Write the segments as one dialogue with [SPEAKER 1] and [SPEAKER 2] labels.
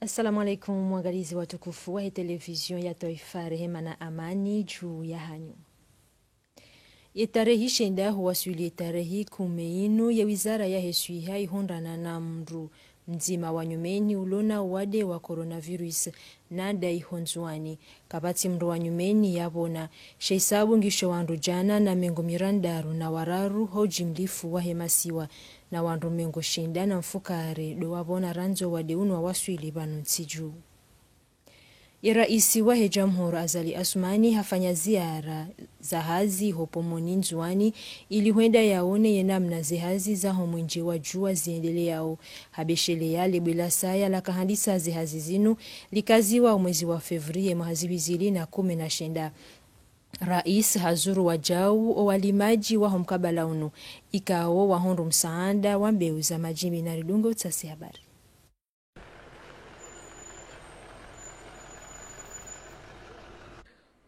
[SPEAKER 1] Assalamu alaikum mwangalizi watukufu wa television ya Taifa, rehema na amani juu ya hanyu. Tarehe shenda huwasuli tarehe 10 ya wizara ya hesuiha ihondana na mru mzima wa nyumeni ulona wade wa coronavirus na dai honzwani kabati mru wa nyumeni yabona sheisabu ngisho wandu jana na mengo mirandaru na wararu hoji mlifu wa hemasiwa na wandu mengo shinda na mfukare do wabona ranzo wade unwa waswili banu nsiju. Raisi wa Jamhuri Azali Assoumani hafanya ziara za hazi hopo Moni Nzwani ili huenda yaone yenamna zihazi za homwenje wa jua ziendeleao habeshele yale bila saya la kahandisa zihazi zinu likaziwa mwezi wa Fevrie mahazibizili na 19. Rais hazuru wajau o walimaji wa homkabala unu ikao wa hondu msaanda wa mbeu za majimbi na ridungo tsasi habari.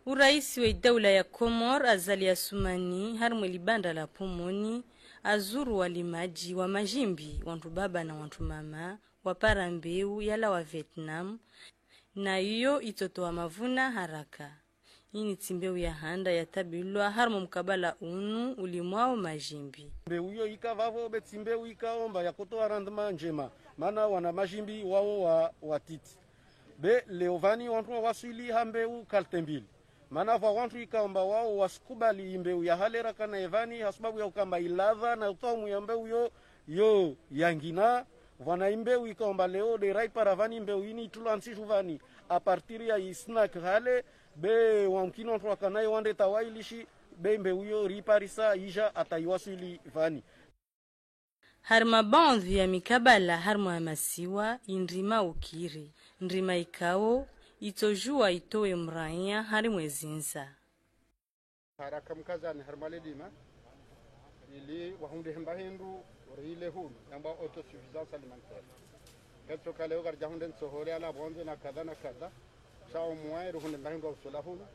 [SPEAKER 2] Uraisi wa daula ya Komor Azali Assoumani harmwe libanda la Pomoni azuru walimaji wa majimbi wantu baba na wantu mama wa parambeu yala wa Vietnam na iyo itotoa mavuna haraka. Ini timbeu ya handa ya tabilwa harmo mkabala unu ulimwao majimbi.
[SPEAKER 3] Mbeu iyo ikavavo betimbeu ikaomba ya kutoa randma njema mana wana majimbi wao wa titi. Be leovani wantu wasuli hambeu kaltembili. Mana wantu ikaomba wao wasikubali imbeu ya halera kana evani hasababu ya ukamba iladha na utomu ya mbeu yo yangina wana imbeu ikaomba leo de rai paravani imbeu ini tulansi juvani a partir ya isnak hale be wankino wantu wakanae wande tawailishi be imbeu yo riparisa ija ataiwasili vani.
[SPEAKER 2] Harma bandhi ya mikabala harma ya masiwa indrima ukiri ndrima ikao itojua itoe mraia hari mwezinza.
[SPEAKER 4] Haraka mkazani harmale dima ili wahunde hembahendu rile hulu yamba autosuffisance alimentaire. Ketso kaleo garja hunde nsohole ala bonze na kadha sao muairu hunde mbahendu usula hulu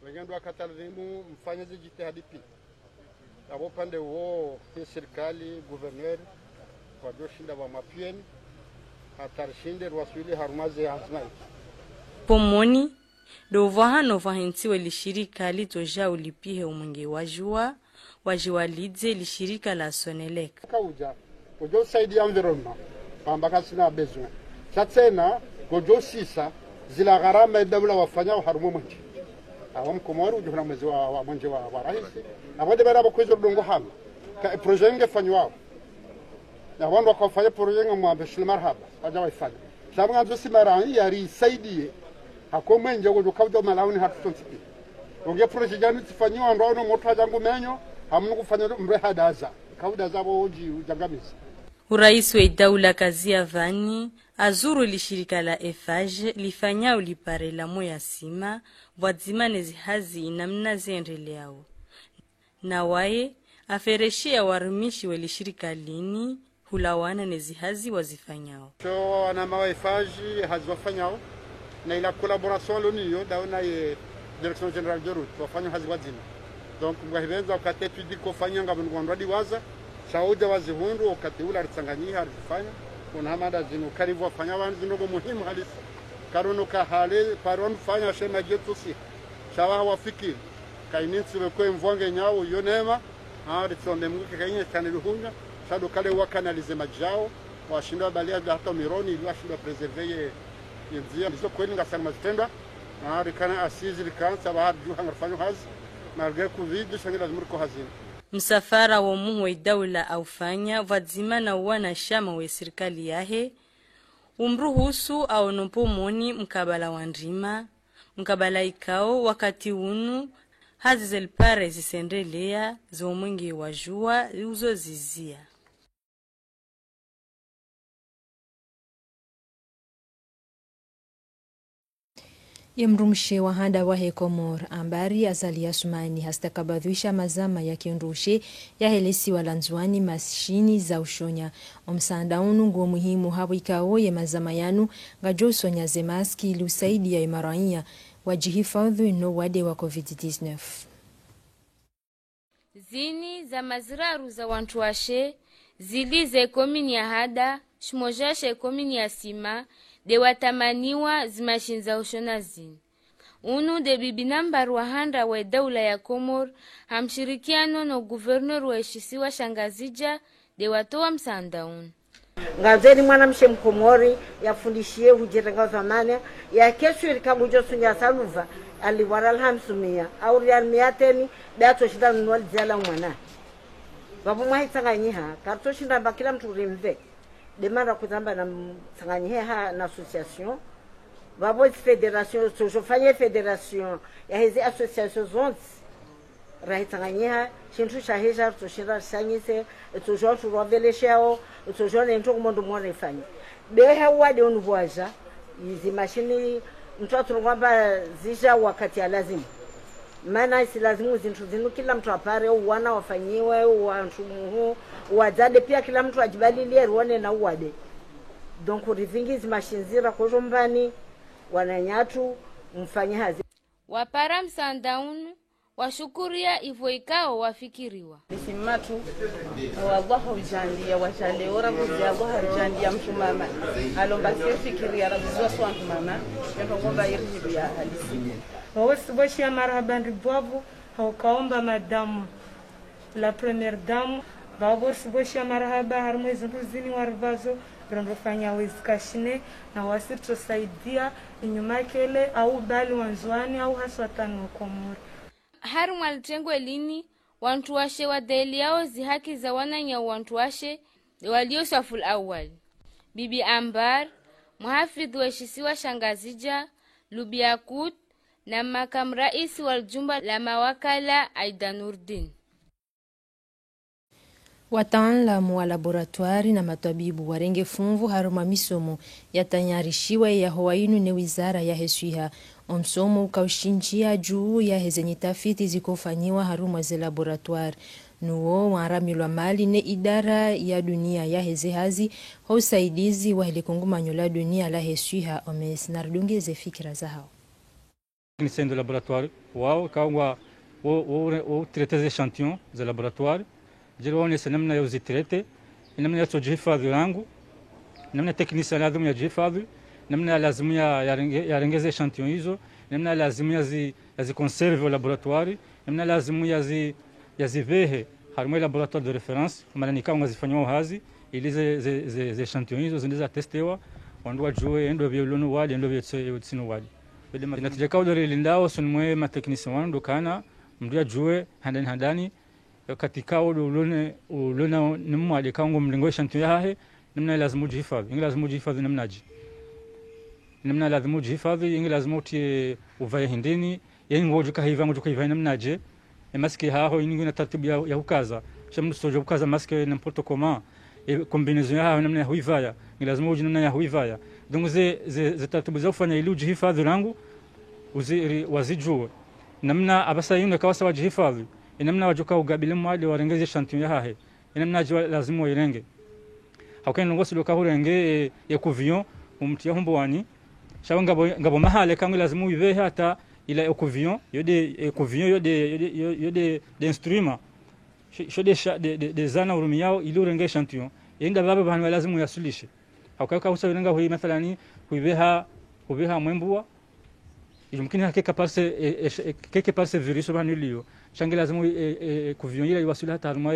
[SPEAKER 4] wengendu akatalzimu mfanyaji jitihadi pi abo pande wo serikali gouverneur kwa joshinda wa mapieni hatarshinde waswili harumaze hazmai.
[SPEAKER 2] Pomoni dovahano vahensiwe lishirika litoja ulipihe umungi wajua wajiwalidze lishirika la Sonelec.
[SPEAKER 4] Kauja gojo saidi ya environment pambaka sina besoin chatsena gojo sisa zila gharama idabula wafanya harumo mwenje awam Komoro ujuna mwezi wa mwenje wa rahisi na wade bara bakwezo dongo hama ka projet ngefanywa na wandu wakafanya projet ngombe shilmar haba aja waifanya sabanga zo simarani yari saidi hakome njogo jukaudo malawni hatutonsipi onge projet jani tifanywa ndo no moto jangu menyo hamnu kufanya mre hadaza kauda zabo oji ujangamizi.
[SPEAKER 2] Uraisi wa daula Kazia Vani azuru lishirika la Eiffage lifanya ulipare la moya sima wadzimane zihazi namna ziendeleao na wae afereshia warumishi wa lishirika lini hulawana nezihazi wazifanyao.
[SPEAKER 4] So wana ma Eiffage hazwafanyao na ila collaboration loniyo dauna ye direction generale de route wafanya hazi wadzima donc mwahibenza wakati tudi kufanya ngabungu ndadi waza sauda wazihundu wakati ula ritsanganyiha alifanya kuna hamada zinu karibu wafanya wanzi ndogo muhimu halisi karono ka hale paron fanya shema jetu si shawa wafikiri kainitsi bekwe mvonge nyao yonema ritsonde mguke kainye kanelihunga shado kale wakanalize majao washinda balia hata mironi ili washinda preserver yenzia ndizo kweli ngasanga mazitenda rikana asizi likansa bahad juha ngarfanyo hazi malgré covid shangila zimuriko hazina.
[SPEAKER 2] Msafara wa muhwe daula aufanya wadzimana wana shama we serikali yahe umruhusu au Pomoni mkabala wandrima mkabala ikao wakati unu hazi zelpare zisendelea zo mwingi wajua uzo zizia.
[SPEAKER 1] Mrumshe wa handa wa Komor ambari Azali Assoumani hastakabadhisha mazama ya kiondoshe ya helesi walanzwani mashini za ushonya omsanda unu nguo muhimu hapo ikao ye mazama yanu ngajo sonya zemaski ili usaidi ya imaraia wajihifadhi no wade wa COVID-19.
[SPEAKER 5] Zini za maziraru za wantu washe zilize komini ya hada shimoja shekomini ya sima de watamaniwa zimashinza ushona zini. Unu de bibi nambar wahanda wa daula ya Komor hamshirikiano no guvernor wa ishisiwa Shangazija de watoa msanda unu.
[SPEAKER 6] Ngazeni mwana mshe mkomori yafundishie hujirenga zamani ya kesho ilikagujo sunya saluva aliwaral hamsumia au rial miateni beato shida nunwali ziala mwana babu mwahi tsanganyiha karto shinda bakila mtu rimve demanda kuzamba na tsanganyiha na association babu federation sojofanye federation ya hizi association zonzi rahi tsanganyiha shintu shaheja toshira shanyise tojo turoveleshao tojo nento kumondo mwana ifanye beha wade onvuaja hizi mashini mtu aturungwamba zisha wakati ya lazima maana si lazimu zintu zinu kila mtu apare wana wafanyiwe wantu muhu wazade pia kila mtu ajibalilie ruone na uwade donc rivingi zimashinzira kojombani wananyatu mfanye hazi
[SPEAKER 5] wapara msandaunu washukuria ivo ikao wafikiriwa
[SPEAKER 7] nisimatu wallaha ujandia wajale ora kuzia wallaha ujandia mshumama alomba sifikiria rabizwa swantu mama ndio ngomba yiribu ya halisi
[SPEAKER 8] wawesiboshi ya marhaban ribwabu haukaomba madamu la première dame wawesiboshi ya marhaba harmwezi ruzini warvazo rondofanya wezikashine na wasirto saidia inyuma kele au bali wanzwani au haswatano Komori.
[SPEAKER 5] Haru mwalitengwe lini wantu washe wa daili yao zihaki za wananya wantu washe walio saful awali. Bibi Ambar, muhafidh wa shisiwa Shangazija, Lubiakut na makam rais wal jumba la mawakala Aidanurdin.
[SPEAKER 1] Wataalamu wa laboratoire na matabibu warenge funvu haruma misomo yatanyarishiwa ya Hawainu ne wizara ya heswiha. Omsomo ukaushinjia juu ya hezenye tafiti zikofanyiwa haruma ze laboratoire. Nuo waramilwa mali ne idara ya dunia ya heze hazi hausaidizi wa hilikungumanyo la dunia la heswiha omes nardungeze fikira za hao.
[SPEAKER 9] Technicien de laboratoire wao kawa o traiter des échantillons de laboratoire jero ne namna ya uzitrete namna ya tujihifadhi langu namna technicien lazima yajihifadhi namna lazima yarengeze échantillon hizo namna lazima yaziconserve au laboratoire namna lazima yazivehe harimo laboratoire de référence maana kama zifanywa hazi ili ze échantillon hizo zinaweza testewa wandu wajue endo violono wali endo vitsino wali bele natija kaudore lindao sunmwe ma technicien wandu kana mndu ajue handani katika ulone nimwali kango mlingo échantillon yahe namna lazima ujihifadhi lazima ujihifadhi namna lazima ujihifadhi lazima utie uvae hindini yengo juka namnaje maski haho ingi na taratibu ya ukaza shamdu sojo ukaza maski n'importe comment combinaison ya namna ya huivaya lazima uje namna ya huivaya donc ze taratibu za kufanya ili ujihifadhi langu wazijue namna abasa yuna kawasa wajihifadhi namna wajuka ugabile mwali warengeze échantillon yahe namna lazima irenge hakuna ngosi lokahurenge ya kuvion umtia humbwani shawanga ngabo mahale kangu lazima uive hata ila ecovion yode d'instrument de zana urumiyao ili urenge échantillon yenga baba bana lazima yasulishe hakaka usawenga hui mathalani huiveha mwembua yumkini hakika parse virus banulio changi lazima ecovion ila yasuli hata harma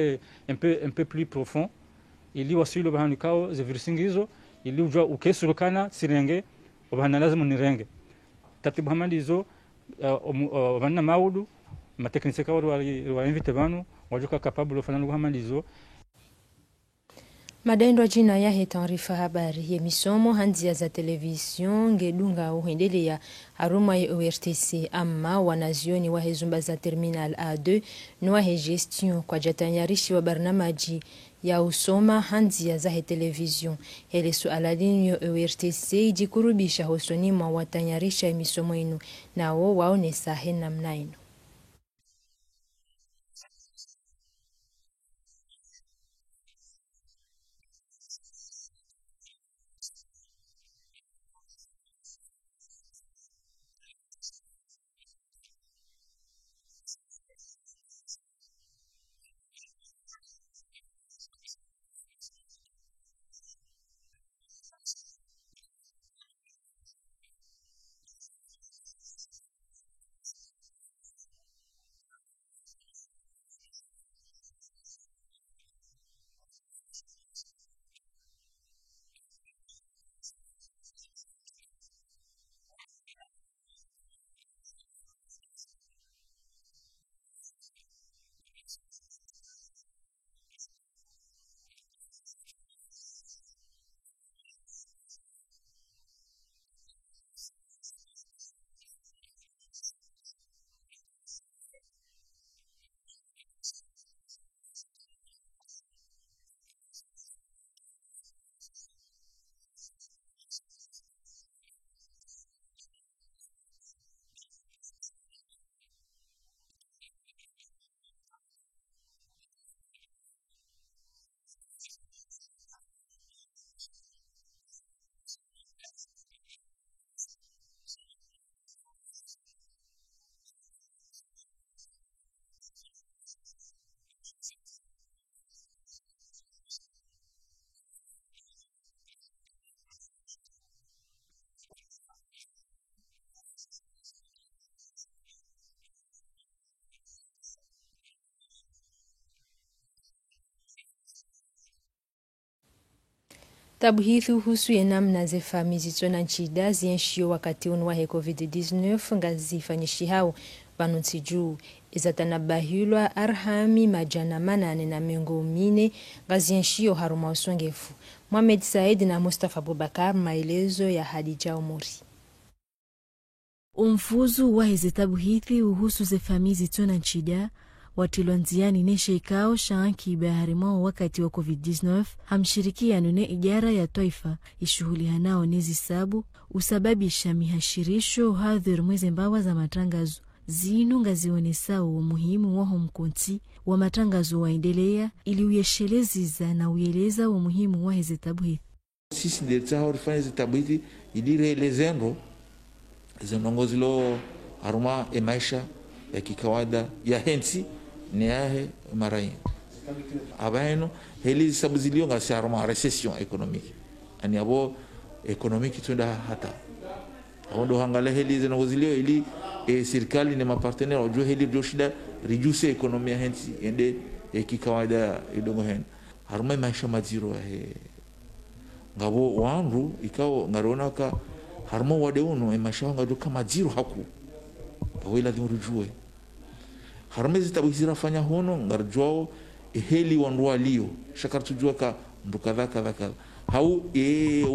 [SPEAKER 9] un peu plus profond ili wasuli bahanukao ze virusingizo ili ujwa ukesurukana sirenge obana lazima nirenge tatibu hamalizo bana maudu ma technicien ka wa invite banu wajuka capable ofana hamalizo
[SPEAKER 1] Madendo jina ya taarifa habari ya misomo hanzia za television ngedunga uhendelea haruma ya ORTC ama wanazioni wa hezumba za terminal A2 nwa gestion kwa jatanyarishi wa barnamaji ya usoma hanzia za television hele suala dini ya ORTC jikurubisha hosoni mwa watanyarisha misomo inu na waone sahe namna inu. Tabuhithi uhusu ya namna zefami zitona nchida zienshio wakati unuwahe COVID-19 ngazifanyishi hao vanunsi juu. Izatanabahilwa arhami majana 8 ngazienshio haruma usongefu. Mohamed Said na Mustafa Abubakar, maelezo ya Hadija Omuri.
[SPEAKER 10] Umfuzu wa hizi tabuhithi uhusu zefami zitona nchida watilonziani neshe ikao shaanki ibaharimao wakati wa COVID-19 hamshirikia nune ijara ya toifa ishuhuli hanao nezi sabu usababisha mihashirisho uhadhiru mweze mbawa za matangazo zinu ngazionesao umuhimu waho mkonti wa matangazo waendelea ili uyesheleziza na uyeleza umuhimu wa hizi tabuhithi.
[SPEAKER 11] Sisi delta horifanya hizi tabuhithi ilire elezendo zinongozi lo haruma maisha ya kikawaida ya hensi niahe marayi abaino heli sabu zilio ngasi haruma recession économique ani abo économique tunda hata ndo hangala heli zinongozi lio ili serikali ni mapartenaire ojo heli joshida reduce economy ya hensi ende kikawaida idongo hen haruma maisha maziro ngabo wanru ikao ngarona ka haruma wade uno maisha ngado kama zero haku kawela dimurujue haruma zitabuzira fanya hono ngarjwao heli wanrua lio shakar tujua ka ndukadha kadha hau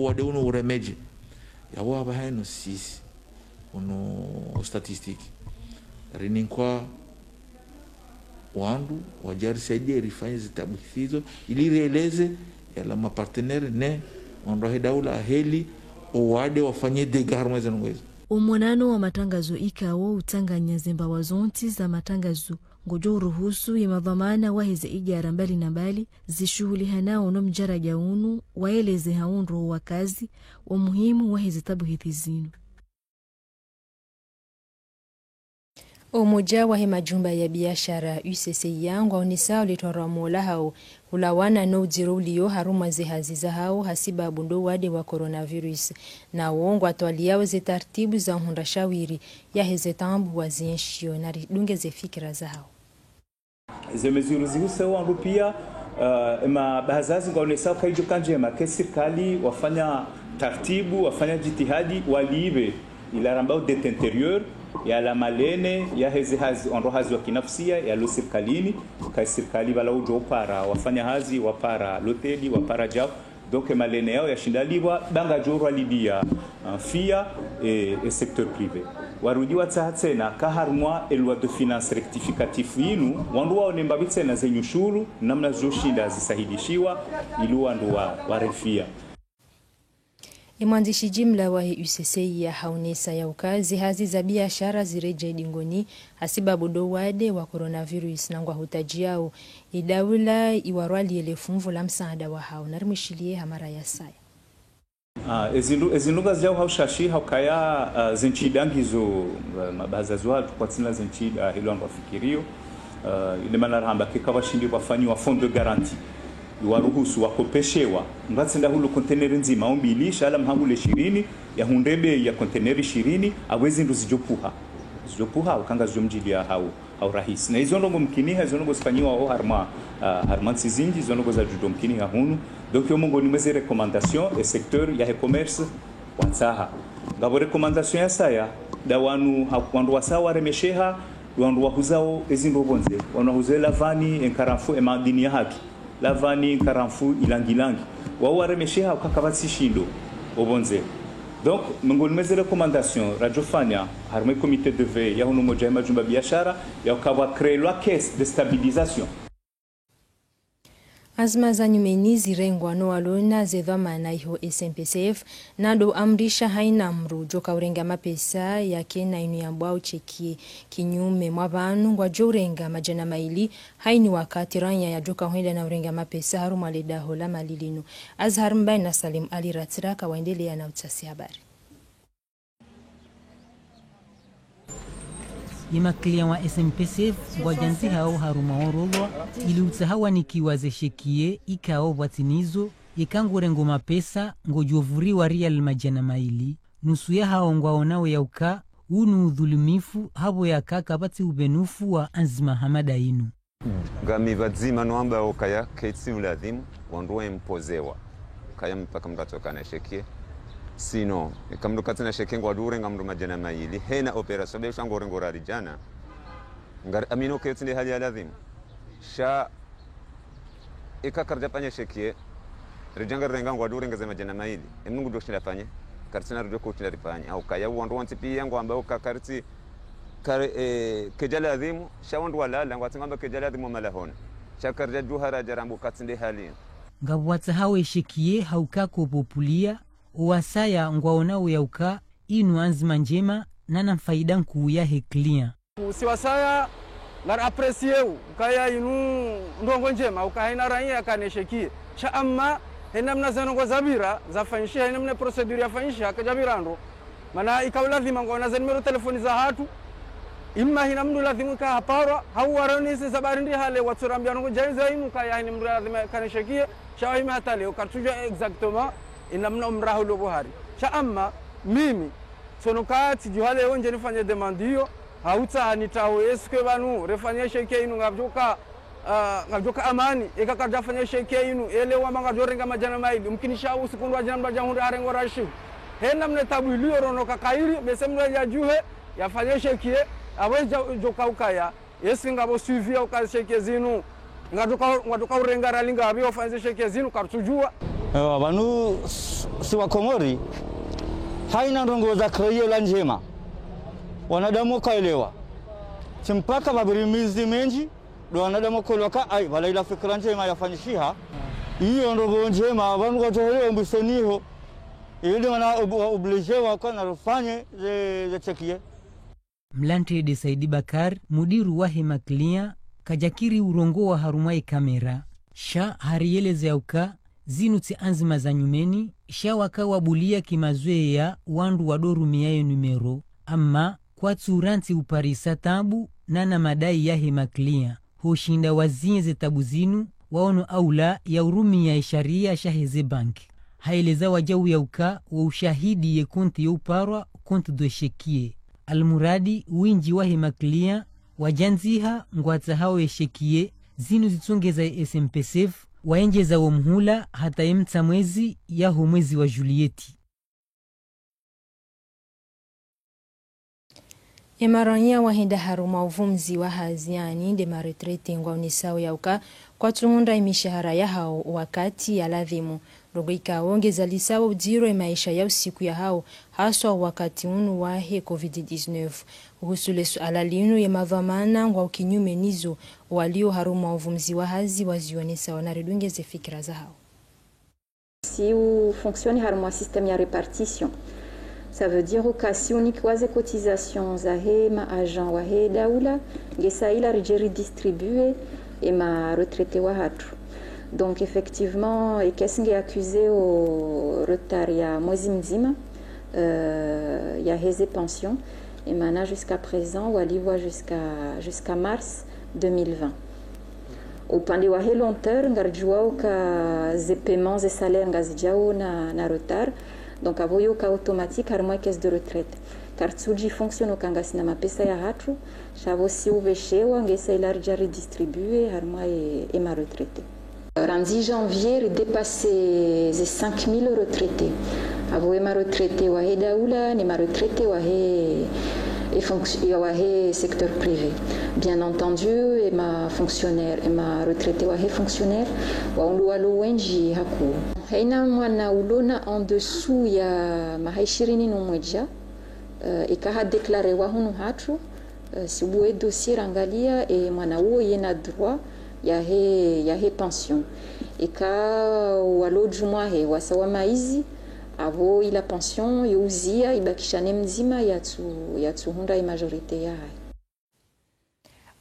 [SPEAKER 11] wade uno uremeje yawo abahaino sisi uno statistiki rininkwa wandu wajari saidia rifanye zitabuthizo ili reeleze yala mapartenere ne wandohe daula heli owade wafanye degarmweze ngwezo.
[SPEAKER 10] Umonano wa matangazo ikawo utanganya zemba wazonti za matangazo ngojo uruhusu ya madhamana wahize ijara mbali na mbali zishuhuli hanao no mjara jaunu waeleze haunro wa kazi wa muhimu wahize tabuhithi zinu.
[SPEAKER 1] Umoja wa majumba ya biashara UCCI yangu waonesa ulitora mola hao ulawana no dzirulio haruma zihaziza hao hasiba bundo wade wa coronavirus na uongo atwaliao zitartibu za hundashawiri ya hezetambu wazienshio na dunge zefikira za hao.
[SPEAKER 12] Zemezuru zihuse wangu pia ma bahazazi ngaonesa kaijo kanjema ke serikali wafanya tartibu wafanya jitihadi waliibe ila rambao det interieur ya la malene ya hazi onro hazi wa kinafsia ya lo serkalini kai serikali bala ujo para wafanya hazi wapara loteli wapara jao donc malene yao ya shindaliwa banga joro libia fia et secteur privé warudi watsatsena ka harmwa loi de finance rectificatif inu wandu wao nemba bitsena zenyushuru namna zoshinda zisahidishiwa ilu wandu wa refia.
[SPEAKER 1] Mwandishi jimla wa UCCI ya haunesa ya ukazi hazi za biashara zireje dingoni hasiba budo wade wa coronavirus nangwa hutajiao idawula iwarwali elefumvu la msaada wa hao narimshilie hamara ya saya.
[SPEAKER 12] Ezinuga zao haushashi haukaya zinchidangizo mabazazo kwa tsina zinchida hilo ndo fikirio ile manaramba kikawashindi wafanywa fond de garantie waruhusu wakopeshewa ngatsinda hulu container nzima ombili shala mhangule 20 ya hundebe ya container 20 awezi ndo zijopuha ukanga zomjilia au rahisi na hizo ndongo mkini hizo ndongo sifanyiwa au harma zinji hizo ndongo za judo mkini ya hunu donc yo mongo ni meze recommandation et secteur ya e-commerce wansaha ngabo recommandation ya saya da wanu wandu wasawa remesheha wandu wahuzao ezindo bonze wanu huzela vani enkaramfu emadini ya haki lavani karamfu ilangilangi wao remesheha ukakabati shindo obonze donc mongol meze recommandation radiofania harme comité de veille ya hunu moja majumba biashara ya ukawa créer la caisse de stabilisation.
[SPEAKER 1] Azma za nyumeni zirengwa no alona zedhamana iho SMPCF nado amrisha haina mru joka urenga mapesa yake na inu yambwa ucheki kinyume mwabanu ngwa jorenga majana maili haini wakati ranya ya joka huenda na urenga mapesa haruma leda hola malilinu. Azhar Mbai na Salim Ali Ratiraka waendelea na utasi habari.
[SPEAKER 13] Yema kliya wa SMPCF wajanzi hao haruma orolwa ili utahawa nikiwaze shekie ikao watinizo yekangu rengo mapesa ngojovuri wa real majana maili nusu ya hao ngwaonao ya uka unu udhulumifu habo ya kaka bati ubenufu wa anzima hamada inu
[SPEAKER 14] gami vadzima noamba okaya keitsi uladhimu wanduwe mpozewa kaya mpaka mndu atoka na shekie sino kamndu katina shekie ngwadure ngamndu majana maili hena operation be shangore ngorari jana ngar amino ketinde hali ya lazim sha ikakarja panya shekie rijanga renga ngwadure ngaze majana maili emnungu doshila panya karsina rujo ko tilari panya au kaya wandu wanti pia ngwamba ukakarti kejala adhimu shawandu walala ngwatingamba kejala adhimu malahona shakarja juhara jarambu katsinde hali
[SPEAKER 13] ngabwatsa hawe shekie haukako populia uwasaya ngwaona uyauka inu anzima njema nana faida nkuu ya heklia
[SPEAKER 15] usiwasaya ngar apresieu kaya inu ndongo njema ukahaina raia kaneshekie cha amma hena mnazano kwa zabira zafanyisha hena mna procedure yafanyisha kajabirando mana ikawladhima ngona za numero telefoni za hatu imma hina mndu lazima ka hapara hawaroni se sabari ndi hale watsurambia ngo jainza inu kaya hina mndu lazima kaneshekie cha hima hatale ukartuja exactement ina mna umrahulo buhari cha amma mimi sonokati juhale onje nifanye demandio hauta hanitaho eske banu refanye shekie inu ngabjoka amani ekakarja fanya shekie inu elewa manga jorenga majana maili mkinisha usikundu ajana mbaja hunde arengo rashi hena mne tabu iliyo rono kakairi besemno ya juhe ya fanya shekie aweja joka ukaya yeski ngabo suivia uka shekie zinu ngadoka urenga ralinga abi ofanye shekie zinu kartujua
[SPEAKER 16] banu siwa Komori haina ndongo za krayo la njema wanadamu kaelewa simpaka babirimizi menji do wanadamu koloka ai wala ila fikra njema yafanyishiha hiyo ndongo njema abantu watolewe mbiseniho ili wana obligewa kwa narufanye ze chekie
[SPEAKER 13] Mlante de Saidi Bakar mudiru wa Hemaklia kajakiri urongo wa harumai kamera sha harieleze yauka zinu tsi anzima za nyumeni sha wakawa bulia kimazwe ya wandu wadoru miyayo numero amma kwa tsuranti uparisa tabu nana madai ya Hemaklia hoshinda wazinze tabu zinu waono aula ya urumi ya isharia shaheze banki haeleza wajau yauka wa ushahidi ye konti yauparwa konti do shekie almuradi winji wa Hemaklia wajanziha ngwatsa hao yeshekie zinu zitsongeza SMPSF waenjeza wa mhula hata emta mwezi yaho mwezi wa Julieti.
[SPEAKER 1] Emarania wahenda haruma uvumzi wa haziani nde maretrete ngwa unisao yauka kwa tuhunda imishahara ya hao wakati ya ladhimu. Rogo ikaongeza lisao ujiro maisha ya usiku ya hao haswa wakati unu wahe COVID-19. Uhusule suala linu ya mavamana ngwa ukinyume nizo walio haruma uvumzi wa hazi wazionesa wanaredungeze fikira za hao.
[SPEAKER 17] Si ou fonctionne haruma système ya répartition. Ça veut dire que si on y croise cotisation zahe ma agent wahe daula ngesa ila rijeri distribué et ma retraité wahatu. Donc effectivement et qu'est-ce qui est accusé au retard ya mwezi mzima ya heze pension et maintenant jusqu'à présent wali voit jusqu'à mars 2020. Upande wa he lonteur ngarjua ka ze paiements ze salaires ngazijao na retard. Donc avoyo ka automatique harmo caisse de retraite car tsuji fonctionne au kangasi na mapesa ya hatu chavo si uveshewa ngesa ilarja redistribuer harmo et ma retraité Randi janvier dépassé les 5000 retraités avoye ma retraité wa hedaula ni ma retraité wa he et secteur privé. Bien entendu, et ma fonctionnaire et ma retraité wa he fonctionnaire wa undualo wenji haku. Haina mwana ulona en dessous ya mahaishirini numweja ikaha déclaré wa hunu hatu si uwe dossier rangalia e mwana uo yena droit ya he pension. Ika walojumwa he wasawa maizi avo ila pension youzia ibakishane mzima yatu hunda majorite ya hai.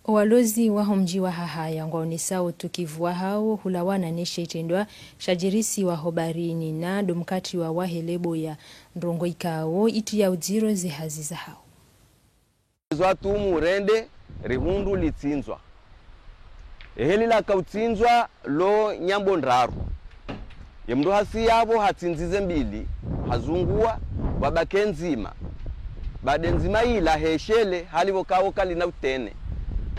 [SPEAKER 1] Walozi wa homji wa hahaya ngwaonesao tukivua hao hulawana neshe itendwa shajirisi wa hobarini na domkati wa wahelebo ya ndrongo ikao itu ya ujiro zihazi za hao.
[SPEAKER 18] Zwatu murende rihundu litsinzwa. Eheli la kautsinzwa lo nyambo ndraru. Yemdu hasi yabo hatsinzize mbili hazungua wabake nzima bade nzima ila heshele halivo kawo kali na utene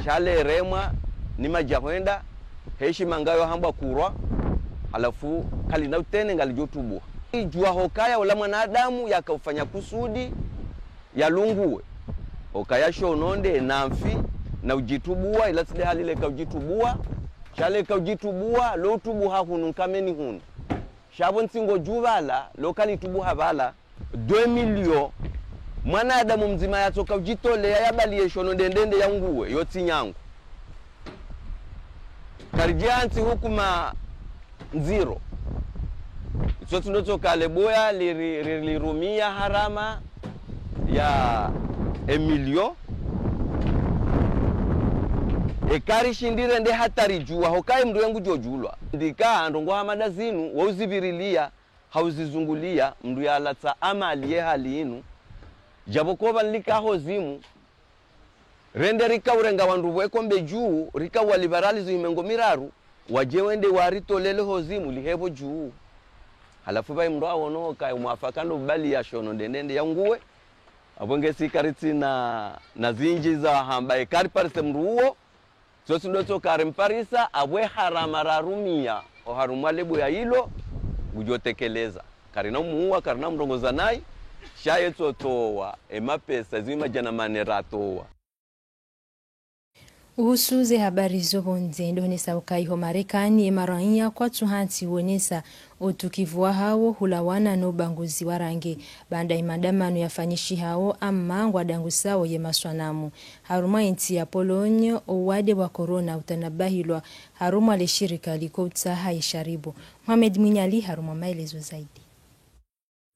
[SPEAKER 18] chale remwa ni majahwenda heshi mangayo hamba kurwa alafu kalina utene ngalijotubua jua hokaya wala mwanadamu yakaufanya kusudi ya lungue hokaya shononde namfi na ujitubua ila side halile ka ujitubua shale ka ujitubua lo tubu hahunu kameni hunu shabo nsingo juvala lokali tubu habala 2 million mwanadamu mzima yatoka ujitolea yabalie shononde ndende ya nguwe yoti nyangu karijansi hukuma nziro sotu ndoto kaleboya lirumia harama ya Emilio ekari shindire nde hatari jua hokai mndu yangu jojulwa ndika ndongo hamada zinu wauzivirilia hauzizungulia mndu ya latsa amali ye hali inu jabokoba nlika hozimu rende rika urenga wandu wekombe juu rika waliberalizu imengo miraru wajewende waritolele hozimu lihebo juu halafu bai mndu awonoka umwafakano bali ya shono ndende ya nguwe abonge sikaritsi na zinji za hamba ekari parise mruo sosi ndoto karemparisa abwe harama rarumia o harumwa lebo ya hilo ujotekeleza karina muua karina mrongoza nai shaye totowa emapesa zima jana maneratowa
[SPEAKER 1] uhusuze habari zobonze ndonesa ukaiho Marekani emaranya kwa tuhanti wonesa otukivua hao hulawana no banguzi warange banda imandamano yafanyishi hao amma ngwadangu sawo ye maswanamu haruma inti ya Polonia owade wa corona utanabahilwa haruma le shirika liko utaha isharibu Mohamed Minyali haruma maelezo zaidi.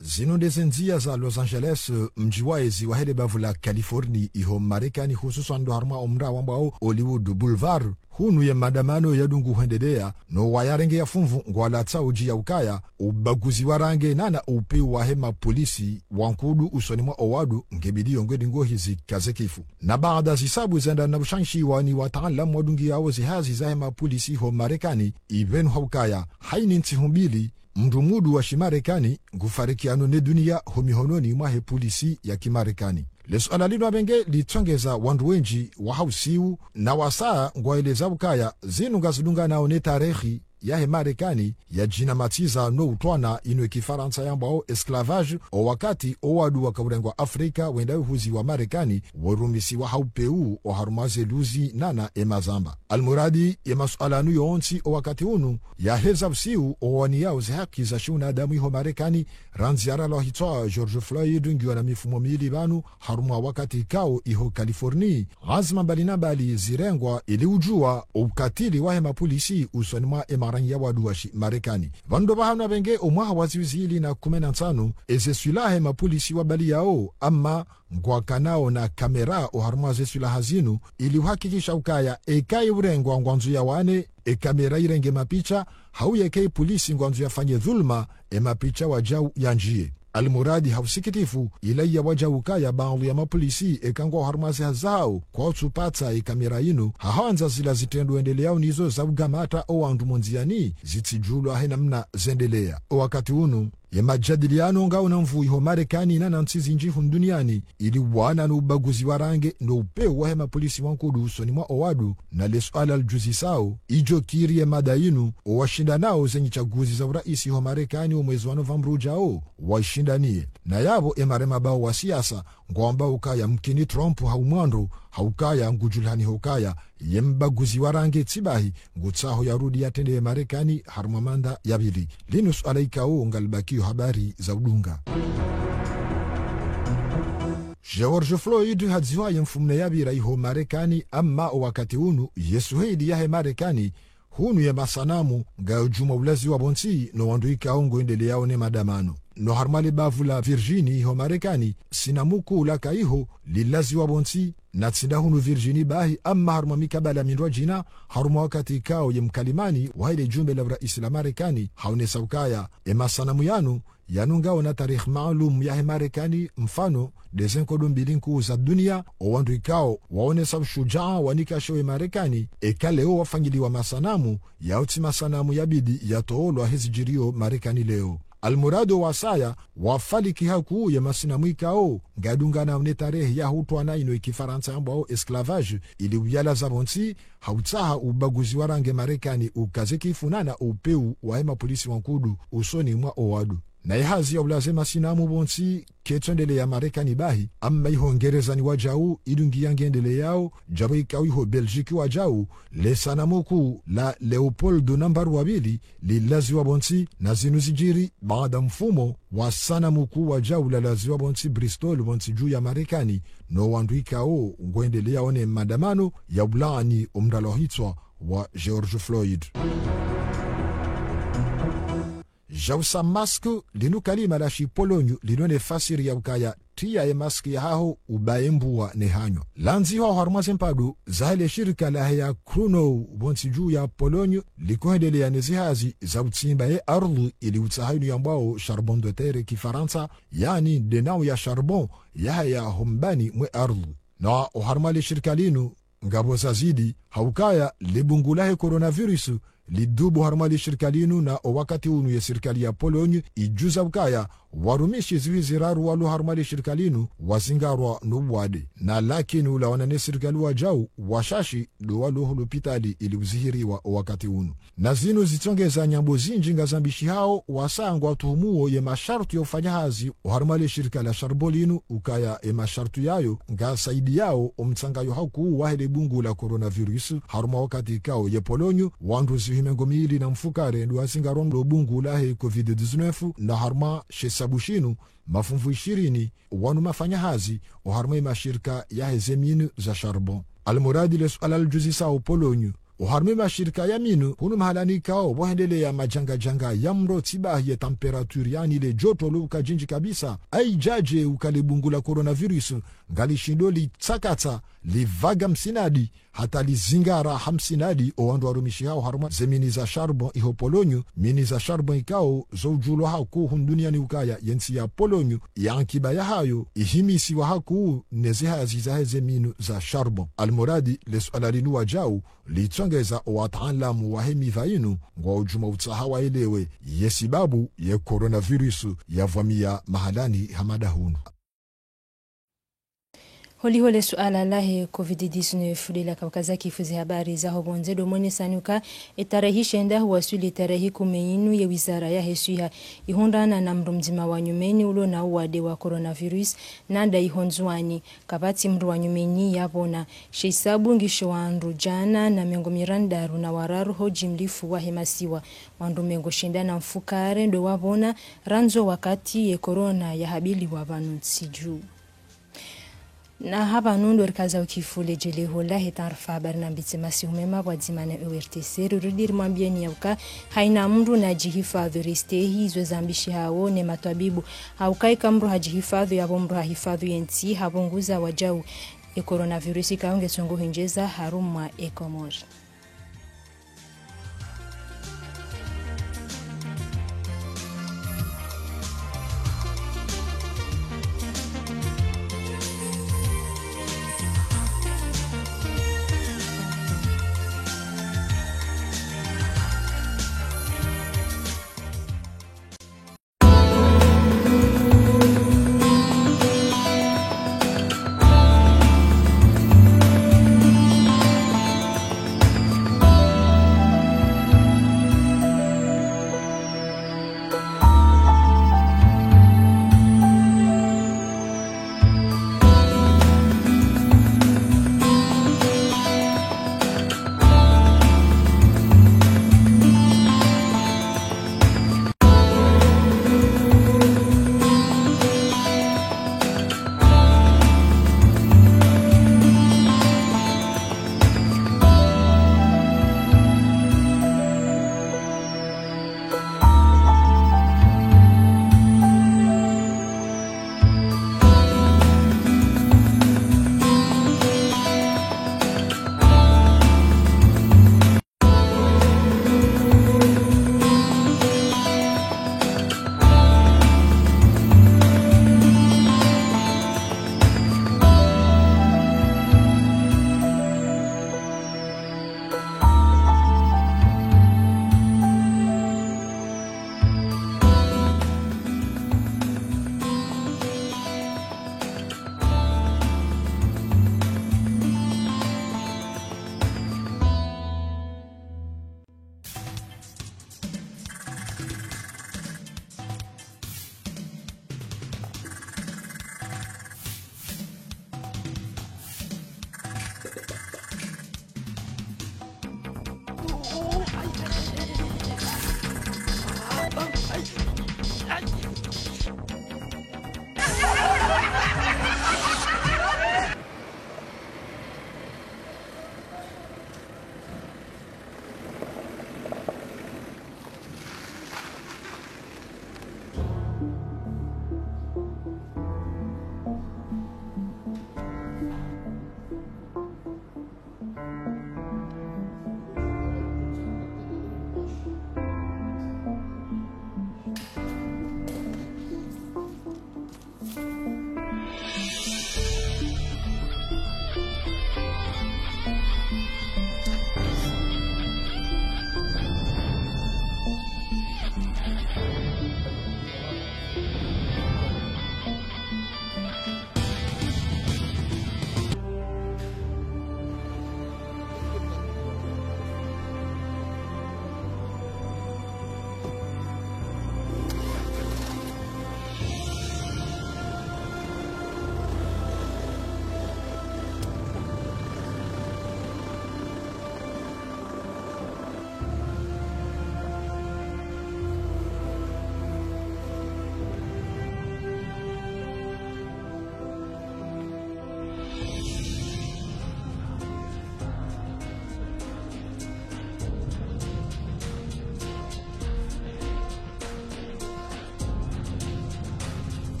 [SPEAKER 19] Zino dezendzia za Los Angeles mjiwaezi wa hedebavu la California iho Marekani hususan do harma omra wambao Hollywood Boulevard hunu ya madamano ya dungu hendedea no wayarenge ya funvu ngwala uji ya ukaya ubaguzi warange nana upe wa hema polisi wankudu usonimwa owadu ngebidio ngwedi hizi kazekifu na baada zisabu zenda na bushanshi wani wataalamu wadungi yao zihazi za hema polisi ho Marekani even haukaya haini ntihumbili mdumudu wa shimarekani ngufarikiano ne dunia homihononi mwahe polisi ya kimarekani. Leso alalino abenge litongeza wandu wenji wa hausiu na wasaa ngwaeleza ukaya zinu ngazidunga nao ne tarehi ya Marekani ya jina matiza no utwana ino kifaransa yambao esclavage o wakati o wadu wakawurengwa Afrika wenda huzi wa Marekani warumisi wa haupeu o harumaze luzi nana emazamba. Almuradi ya masualanu yonsi o wakati unu ya heza usiu o wani yao zihaki za shuna adamu iho Marekani ranziara lo hitoa George Floyd ngiwa na mifumo mili banu haruma wakati kao iho California gazma balina bali zirengwa ili ujua o ukatili wa hema polisi usonima ya waduwashi Marekani. Vando bahana benge omwaha waziwizili na 15 ezesulahe mapolisi wa bali yao ama ngwakanao na kamera o haruma zesula hazinu ili uhakikisha ukaya ekai urengwa ngwanzu ya wane kamera irenge mapicha hauyekei polisi ngwanzu yafanye dhulma mapicha wajau yanjie. Almuradi hausikitifu ilaya waja ukaya baadhi ya mapolisi ekangwa harmazi hazao kwa utupata kamera inu hahanza zila zitendo endeleao nizo za ugamata o wandu monziani zitijulu ahena mna zendelea. O wakati unu ya majadiliano ngao na mvu iho Marekani na nantizi njihu duniani ili wana no ubaguzi warange no upeo wa hema polisi wankudu usoni mwa owadu na lesuala aljuzi sao ijo kiri ya madainu o washinda nao zenye chaguzi za uraisi iho Marekani o mwezi wa Novembru ujao washindanie na yabo emarema bao wa siasa ngwamba ukaya mkini Trump haumwando haukaya ngujulhani hukaya yembaguzi warange tibahi ngutsaho ya rudi ya tende ya Marekani harumamanda yabili. Linus alaikao ngalibakio habari za udunga. George Floyd hadziwa yemfumne yabira iho Marekani amma o wakati unu yesu heidi yahe Marekani hunu ya masanamu nga ujuma ulazi wa bonsi no wandu ikaongo endele yao ne madamano. No harmale bavu la Virginia iho Marekani sinamuku ulaka iho lilazi wa bonsi na tsinda hunu Virginia bahi amma haruma mikabala mindwa jina haruma wakati ikao ye mkalimani waile jumbe la rais la Marekani haune saukaya masanamu yanungao na tarikh maalum ya Marekani mfano dezenkodo mbilinku za dunia o wandu ikao waone sabu shujaa wanikasho Marekani ekaleo wafangili wa masanamu ya uti masanamu yabidi ya toolo hizi jirio Marekani leo. almurado wasaya wafaliki haku ya masinamu ikao ngadungana mne tarehe ya hutwana ino ikifaransa ambao esclavage ili uyala zabonsi hautsaha ubaguzi warange Marekani ukazeki funana upeu wa hema polisi wankudu usoni mwa owadu na ihazi ya ulazema sinamu bonsi ketondele ya Marekani bahi amma ihongereza ni wajau idungi yangendele yao jabo ikawiho Belgiki wajau le sanamuku la Leopoldo nambaru wabili lilazi wa bonsi na zinuzijiri baada mfumo wa sanamuku wajau la lazi wa bonsi Bristol bonsi juu ya Marekani no wandu ikao ngwendele ya one madamano ya ulani umdalohitwa wa George Floyd. Jausa masku linu kalima la shi Polonyu linone fasiri ya ukaya tia ya maski ya haho ubaembuwa nehanyo. Lanzi hao harumazempadu zahile shirika la ya Kruno bonsi juu ya Polonyu likuhendele ya nezihazi za utsimba ye arlu ili utsahayunu ya mbao charbon de terre kifaransa yani denao ya charbon ya hombani mwe arlu. Na uharumale shirika linu ngabo zazidi haukaya libungulahe coronavirusu lidubu harumali shirkalinu na wakati unu ya sirkali ya Polonyu ijuza ukaya warumishi ziwiziraru walu harumali shirkalinu wazingarwa nuwade na lakini ula wanane sirkali wajau washashi duwalu hulupitali ili uzihiriwa wakati unu na zinu zitongeza nyambo zinji ngazambishi hao wasangwa tuhumuo ye mashartu ya ufanyahazi harumali shirkali ya sharbolinu ukaya ye mashartu yayo nga saidi yao umtsangayo haku wahele bungu la coronavirus haruma wakati ikao ye Polonyu wandu himengo miili na mfukare ndu asingarondo bungu lahe COVID-19 na harma shesabushinu mafumfu 20 wanu mafanya hazi o harma mashirika ya hezeminu za charbon. Almuradi lesu alaljuzi sao Polonyu o harma mashirika ya minu hunu mahalani kao wahendele ya majanga ya mro tibahi ya temperaturi yani le joto luka jinji kabisa ai jaje ukale bungu la coronavirus ngali shindo li tsakata li vaga msinadi hata li zingara hamsinadi o wandu warumishi hao haruma zemini za charbon iho Polonyu mini za charbon ikao zo ujulo haku hundunia ni ukaya yensi ya Polonyu ya ankiba ya hayo ihimisi wa haku nezihazi za zeminu za charbon. Almuradi lesu alalinu wajau li tsongeza o wataalamu wa hemi vainu ngwa ujuma utsahawa elewe yesibabu ye coronavirus ya vamia mahalani hamada hunu.
[SPEAKER 1] Holihole suala lahe COVID-19 lila kawakaza kifuzi habari za hobonze domone sanuka etarehi shenda huwasuli tarehi kumeinu ye wizara ya hesuiha ihondana na mrumzima wa nyumeni ulo na uwade wa coronavirus nanda ihonzuani kabati mru wa nyumeni yabona sheisabu ngisho wa andru jana na mengo mirandaru na wararu hoji mlifu wa hemasiwa wandu mengo shenda na mfukare ndo wabona ranzo wakati ye corona ya habili wa vanutsi juu. Na hapa nundo rikaza ukifule jele hola hitarfa habari na mbitsemasi umema wadzimana URTC rurudir mwambieni yauka haina mru na jihifadhu ristehi izwe zambishi hao ne matwabibu haukai kamru hajihifadhu yabo mru hahifadhu yenti habunguza wajau e coronavirus kaunge songo hinjeza harumwa ekomori.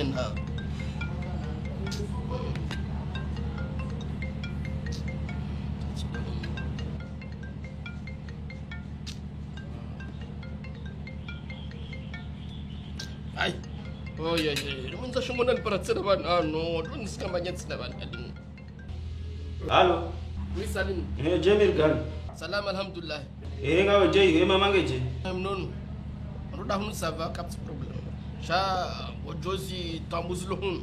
[SPEAKER 20] tena. Ai. Oh ya ya. Mwenza shomona niparatsera vanhu ano. Ndonisikambanyatsi vanhu alini.
[SPEAKER 21] Halo.
[SPEAKER 20] Misalini.
[SPEAKER 21] Jamir Gan.
[SPEAKER 20] Salam alhamdulillah.
[SPEAKER 21] Ngawe je mamange je.
[SPEAKER 20] Mnono. Ndoda hunu sava kapti problem. Sha ojozi tambuzilo hunu.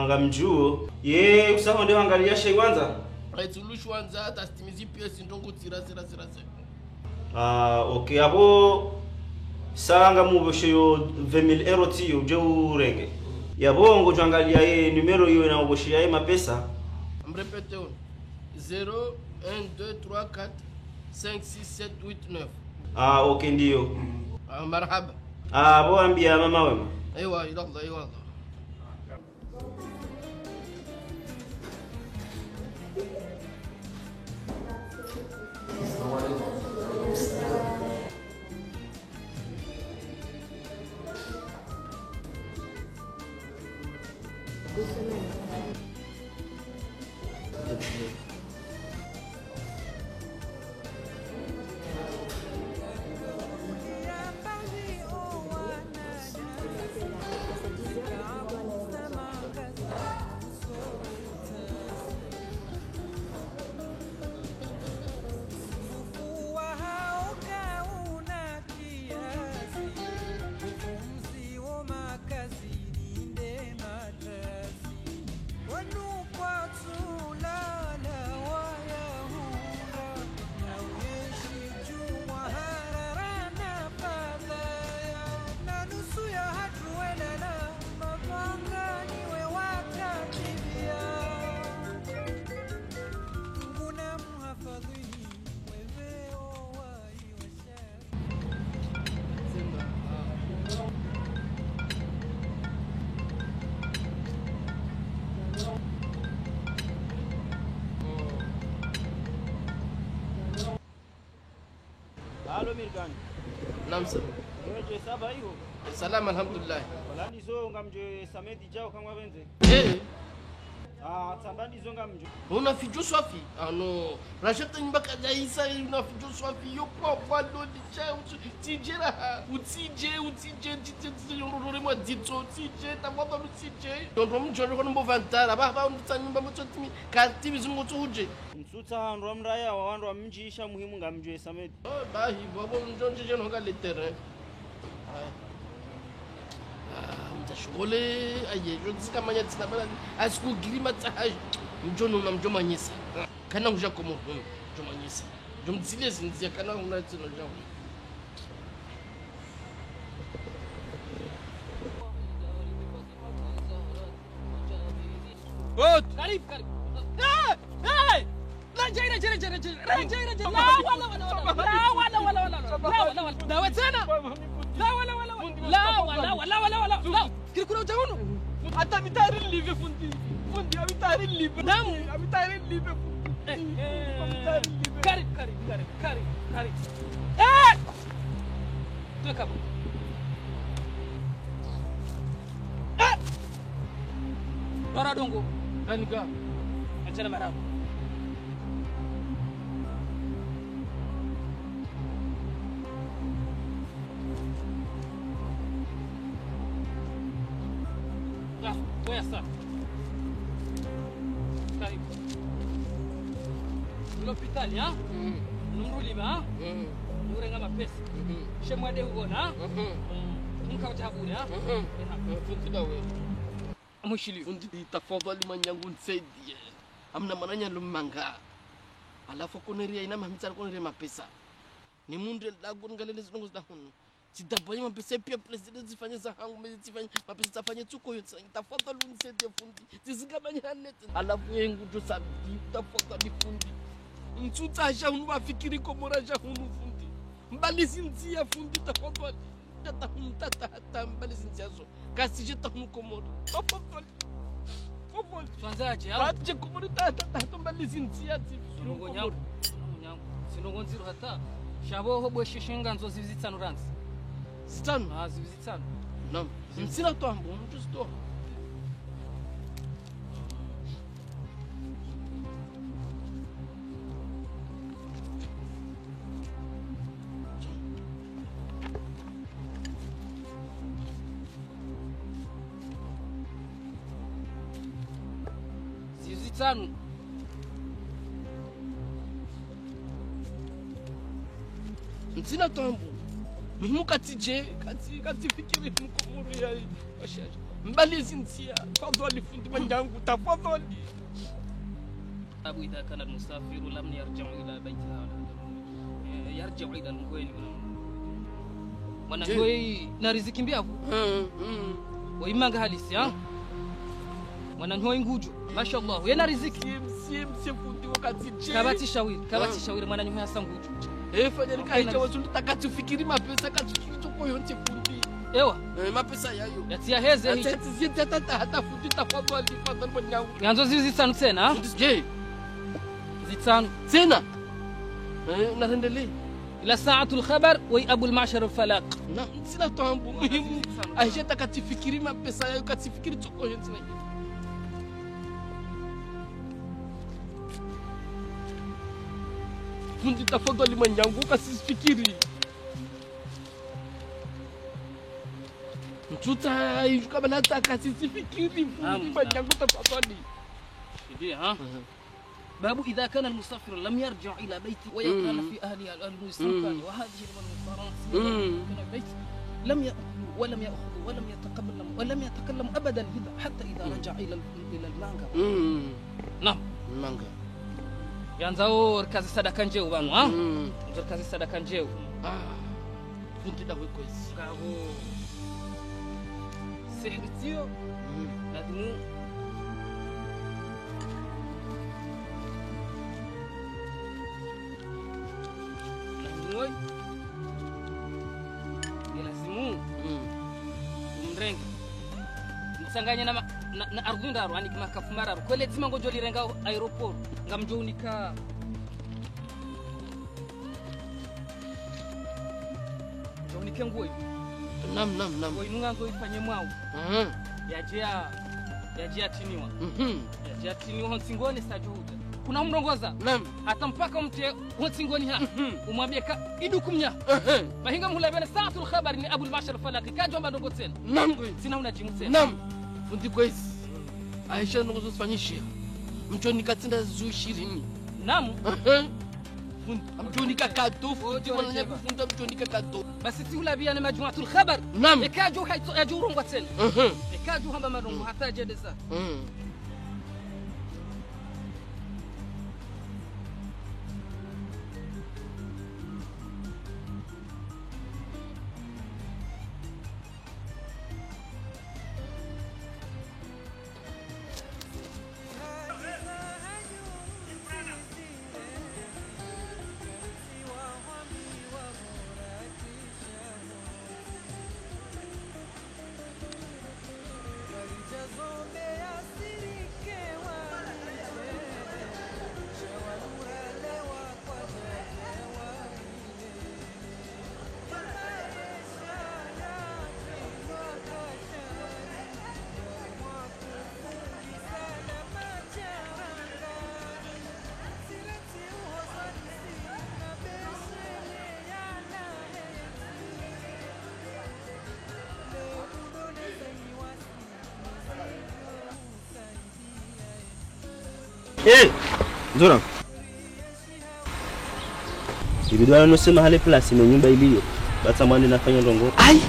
[SPEAKER 21] Ngamjuo. Ye kusama ndio angalia shay kwanza.
[SPEAKER 20] Retulush kwanza tastimizi PS ndongo tira.
[SPEAKER 21] Okay abo sanga muboshe yo 20000 euro tiyo je urenge. Yabo ngojangalia ye numero yo na uboshe ya mapesa.
[SPEAKER 20] Mrepete on. 0 1 2 3 4 5 6 7 8 9.
[SPEAKER 21] Okay ndio.
[SPEAKER 20] Marhaba.
[SPEAKER 21] Bo ambia mama wema.
[SPEAKER 20] Aywa ilallah.
[SPEAKER 21] Halo Mirgan.
[SPEAKER 20] Namsa.
[SPEAKER 21] Wewe saba hiyo?
[SPEAKER 20] Salam alhamdulillah.
[SPEAKER 21] Wala nizo ngamje Samedi jao kama benze. Tsambani zo ngamje.
[SPEAKER 20] Una fijo swafi. No. Racheta nyumba kaja isa una fijo swafi yo kwa valo dicha utijera. Utije rore mo ditso utije tavava utije. Ndo mjoro kono mbovantara baba unditsa nyumba mototimi kati bizungu tuje.
[SPEAKER 21] Msutsa ndo mraya wa wandu mjisha muhimu ngamje Samedi.
[SPEAKER 20] Bahi babo njonje no kale terrain. Mtashole aye jozika manyatsi na bala asikugiri matsahaji mjono na mjomanyisa kana kuja komo mjomanyisa jomtsile zinzia kana unatsi no jawu
[SPEAKER 22] Karib hey la jaira la kirikura ujahunu hata mitari live fundi mitari live namu mitari live karib tuweka Dora dongo kanika achana marabu Essa. Cai. No hospital, ha? Nungulima, ha? Nurenga mapesa. Shemwade uona, ha? Mkawatabuni, ha?
[SPEAKER 20] Fundi wewe. Amushili fundi tafadhali manyangu nisaidie. Amna mananya lumanga. Alafu koneria ina mamitsara koneria mapesa. Ni mundu lagu ngalele zinongo zidahunu. Sidabonye mapesa pia president zifanye za hangu mezi zifanye mapesa zafanye tuko yote tafadhali unisaidie fundi zizigabanye hanete alafu yengu to sabi tafadhali fundi mtsuta aja hunu bafikiri komora aja hunu fundi mbali zinzia fundi tafadhali tata hata mbali zinzia zo kasi jeta hunu komora tafadhali
[SPEAKER 22] Twanzaje
[SPEAKER 20] hapo aje komora tata mbali zinzia
[SPEAKER 22] sinongo nyangu sinongo nziro hata shabo ho bweshishinga nzo zizitsano ranzi
[SPEAKER 20] Stano?
[SPEAKER 22] Zibizitsano.
[SPEAKER 20] Naam. Sina twambo, mtu sto.
[SPEAKER 22] Zizi tano.
[SPEAKER 20] Sina twambo. Muhimu katije, kati fikiri mkomori ya ashaje. Mbali zinsia, fadhali fundi manyangu, tafadhali.
[SPEAKER 22] أبو إذا كان المسافر لم يرجع إلى بيته يرجع إلى المكوين wanangoi na riziki mbiavu waimanga halisi ha wanangoi ngujo mashallah yana riziki
[SPEAKER 20] fundi wakati je
[SPEAKER 22] kabati shawiri mwana nyuma hasa ngujo
[SPEAKER 20] fanya nikaita wazundu takati ufikiri mapesa katukiri toko yonte fundi
[SPEAKER 22] ewa
[SPEAKER 20] mapesa yayo
[SPEAKER 22] yatia heze hicho
[SPEAKER 20] hata fundi tafadhali mwanangu
[SPEAKER 22] nganzo zizi tano tena
[SPEAKER 20] je
[SPEAKER 22] zitano
[SPEAKER 20] tena naendelee
[SPEAKER 22] ila saatul khabar wa abu al-ma'shar al-falaq
[SPEAKER 20] na sina tambu muhimu aisha katifikiri mapesa yayo katifikiri toko yonte na fundi tafadhali mwanangu kasifikiri mtuta kama nataka kasifikiri fundi mwanangu tafadhali
[SPEAKER 22] ndio ha باب إذا كان المسافر لم يرجع إلى بيته ويكون في أهله المستنقذ وهذه المقارنة من البيت لم يأكلوا ولم يتكلموا أبدا حتى إذا رجع إلى المانجا نعم
[SPEAKER 20] المانجا
[SPEAKER 22] yanzao kazi sadaka njeu banu ha ndio kazi sadaka njeu
[SPEAKER 20] fundi dawe kwezi
[SPEAKER 22] kaho sehritio lazima Oi. Lazimu. Mrenga. Msanganya na ardhindaro ani kama kafumara. Kwele zima ngojo lirenga aeroport ngamjounika. Jounika ngoi.
[SPEAKER 20] Nam.
[SPEAKER 22] Oi nunganzo ifanye mwao. Yajia tiniwa. Yajia tiniwa honsingoni sajuda. Kuna mrongoza hata mpaka mte hotsingoni ha umwambie idukumnya mahinga mhulabena saatul khabar ni abu al-ma'shar falaki kajomba ndongo tena sina unajimu tena
[SPEAKER 20] fundi kwezi aisha ndongo zifanyishia mchoni katinda zu 20 fundi mchoni kakato fundi wananya kufunda mchoni kakato
[SPEAKER 22] basi tiulabia na majmu'atul khabar ikajo hayajurungwa tena ikajo hamba madongo hata jedesa
[SPEAKER 21] Nzora. Ibidwa anosema hale place ni nyumba iliyo. Bata mwani nafanya ndongo. Ai.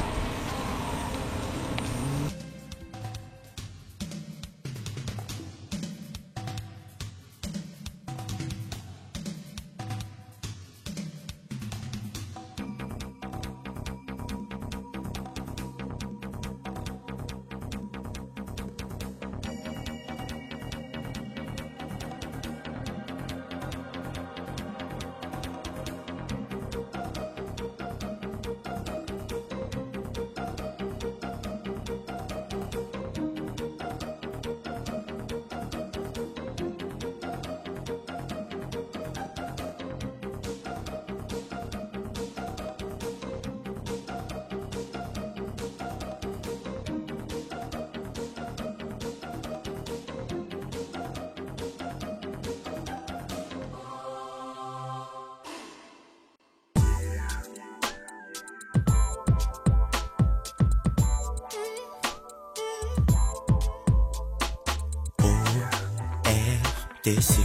[SPEAKER 3] ORTC.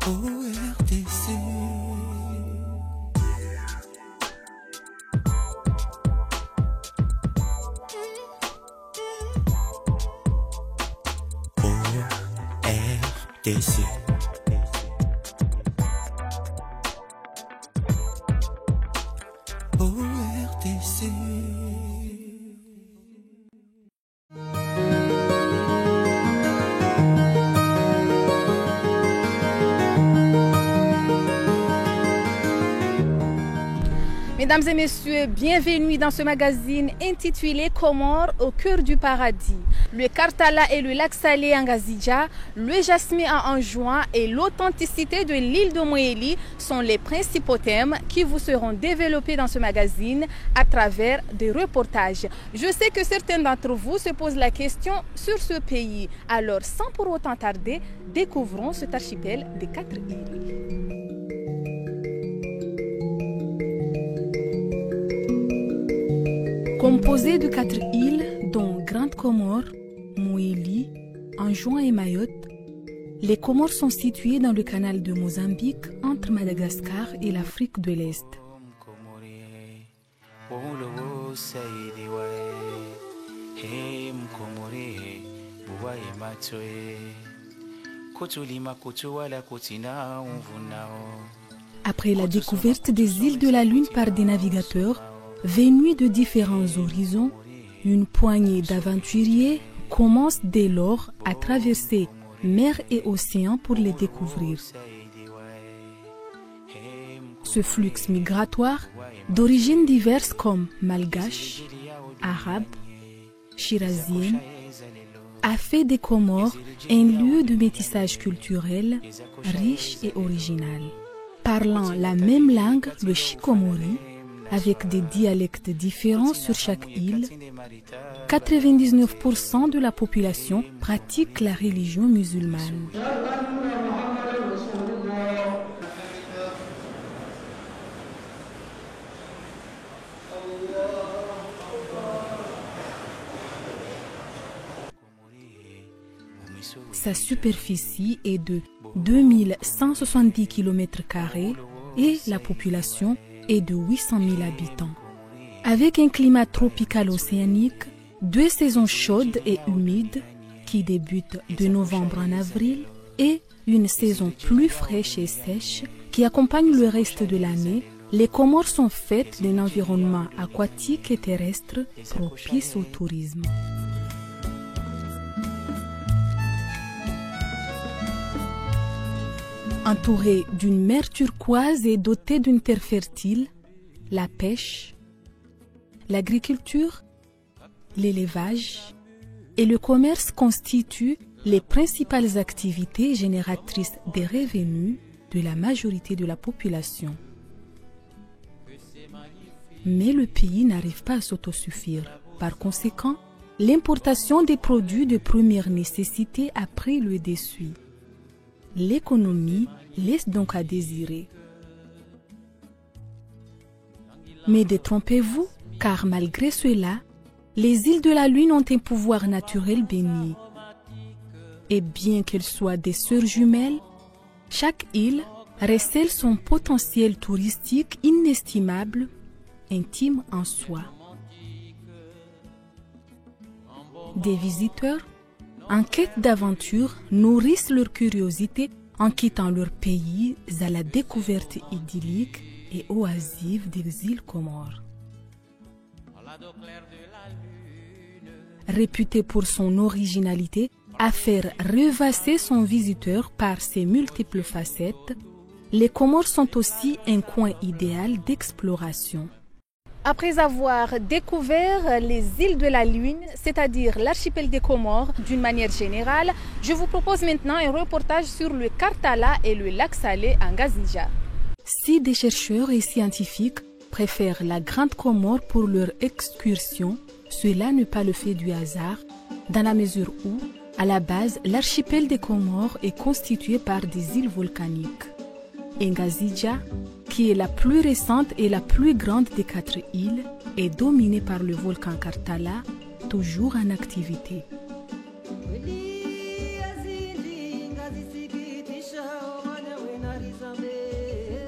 [SPEAKER 3] ORTC. ORTC. ORTC.
[SPEAKER 4] Mesdames et messieurs, bienvenue dans ce magazine intitulé Comores au cœur du paradis. Le Kartala et le lac salé Ngazidja, le jasmin à Anjouan et l'authenticité de l'île de Moélie sont les principaux thèmes qui vous seront développés dans ce magazine à travers des reportages. Je sais que certains d'entre vous se posent la question sur ce pays. Alors, sans pour autant tarder, découvrons cet archipel des 4 îles. Composé de 4 îles, dont Grande Comore, Moélie, Anjouan et Mayotte, les Comores sont situées dans le canal de Mozambique entre Madagascar et l'Afrique de l'Est. Après la découverte des îles de la Lune par des navigateurs, venus de différents horizons, une poignée d'aventuriers commence dès lors à traverser mer et océan pour les découvrir. Ce flux migratoire, d'origines diverses comme malgaches, arabes, chiraziennes, a fait des Comores un lieu de métissage culturel riche et original. Parlant la même langue, le Chikomori, avec des dialectes différents sur chaque île, 99% de la population pratique la religion musulmane. Sa superficie est de 2170 km² et la population est de 800 000 habitants. Avec un climat tropical océanique, 2 saisons chaudes et humides qui débutent de novembre en avril et une saison plus fraîche et sèche qui accompagne le reste de l'année, les Comores sont faites d'un environnement aquatique et terrestre propice au tourisme. Entourée d'une mer turquoise et dotée d'une terre fertile, la pêche, l'agriculture, l'élevage et le commerce constituent les principales activités génératrices des revenus de la majorité de la population. Mais le pays n'arrive pas à s'autosuffire. Par conséquent, l'importation des produits de première nécessité a pris le dessus. L'économie laisse donc à désirer. Mais détrompez-vous, car malgré cela, les îles de la Lune ont un pouvoir naturel béni. Et bien qu'elles soient des sœurs jumelles, chaque île recèle son potentiel touristique inestimable, intime en soi. Des visiteurs en quête d'aventure nourrissent leur curiosité en quittant leur pays à la découverte idyllique et oisive des îles Comores. Réputée pour son originalité, à faire rêvasser son visiteur par ses multiples facettes, les Comores sont aussi un coin idéal d'exploration. Après avoir découvert les îles de la Lune, c'est-à-dire l'archipel des Comores d'une manière générale, je vous propose maintenant un reportage sur le Kartala et le lac salé Ngazidja. Si des chercheurs et scientifiques préfèrent la Grande Comore pour leur excursion, cela n'est pas le fait du hasard, dans la mesure où, à la base, l'archipel des Comores est constitué par des îles volcaniques. Ngazidja, qui est la plus récente et la plus grande des 4 îles, est dominée par le volcan Kartala, toujours en activité.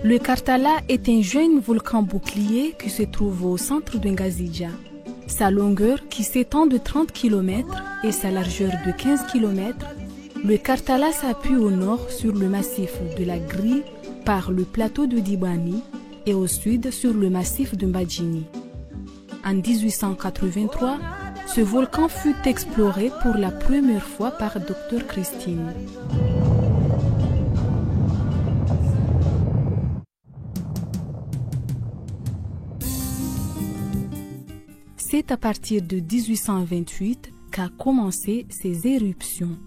[SPEAKER 4] Le Kartala est un jeune volcan bouclier qui se trouve au centre de Ngazija. Sa longueur, qui s'étend de 30 km, et sa largeur de 15 km, le Kartala s'appuie au nord sur le massif de la Grille par le plateau de Dibani et au sud sur le massif de Mbadjini. En 1883, ce volcan fut exploré pour la première fois par Dr Christine. C'est à partir de 1828 qu'a commencé ces éruptions.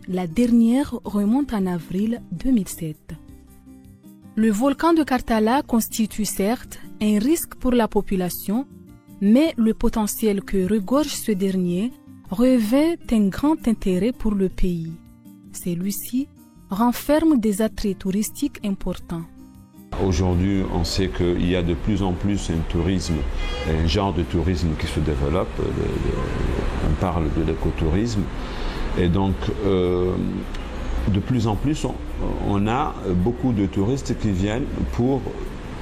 [SPEAKER 4] La dernière remonte en avril 2007. Le volcan de Kartala constitue certes un risque pour la population, mais le potentiel que regorge ce dernier revêt un grand intérêt pour le pays. Celui-ci renferme des attraits touristiques importants.
[SPEAKER 2] Aujourd'hui, on sait qu'il y a de plus en plus un tourisme, un genre de tourisme qui se développe. On parle de l'écotourisme. Et donc, de plus en plus, on a beaucoup de touristes qui viennent pour